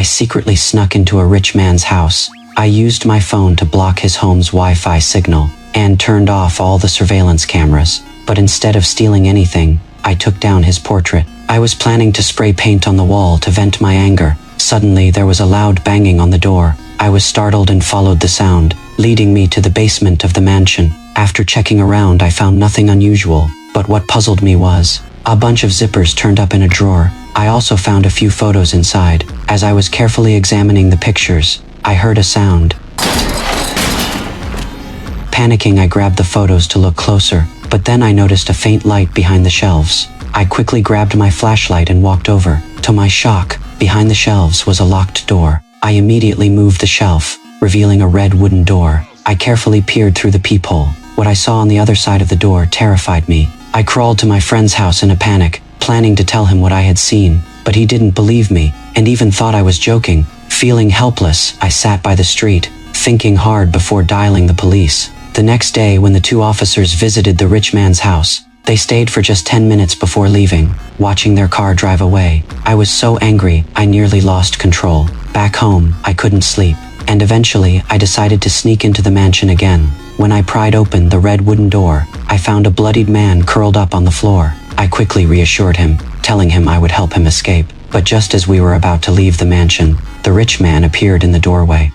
I secretly snuck into a rich man's house. I used my phone to block his home's Wi-Fi signal and turned off all the surveillance cameras. But instead of stealing anything, I took down his portrait. I was planning to spray paint on the wall to vent my anger. Suddenly, there was a loud banging on the door. I was startled and followed the sound, leading me to the basement of the mansion. After checking around, I found nothing unusual, but what puzzled me was a bunch of zippers turned up in a drawer. I also found a few photos inside. As I was carefully examining the pictures, I heard a sound. Panicking, I grabbed the photos to look closer, but then I noticed a faint light behind the shelves. I quickly grabbed my flashlight and walked over. To my shock, behind the shelves was a locked door. I immediately moved the shelf, revealing a red wooden door. I carefully peered through the peephole. What I saw on the other side of the door terrified me. I crawled to my friend's house in a panic, planning to tell him what I had seen, but he didn't believe me, and even thought I was joking. Feeling helpless, I sat by the street, thinking hard before dialing the police. The next day, when the two officers visited the rich man's house, they stayed for just 10 minutes before leaving, watching their car drive away. I was so angry, I nearly lost control. Back home, I couldn't sleep, and eventually, I decided to sneak into the mansion again. When I pried open the red wooden door, I found a bloodied man curled up on the floor. I quickly reassured him, telling him I would help him escape. But just as we were about to leave the mansion, the rich man appeared in the doorway.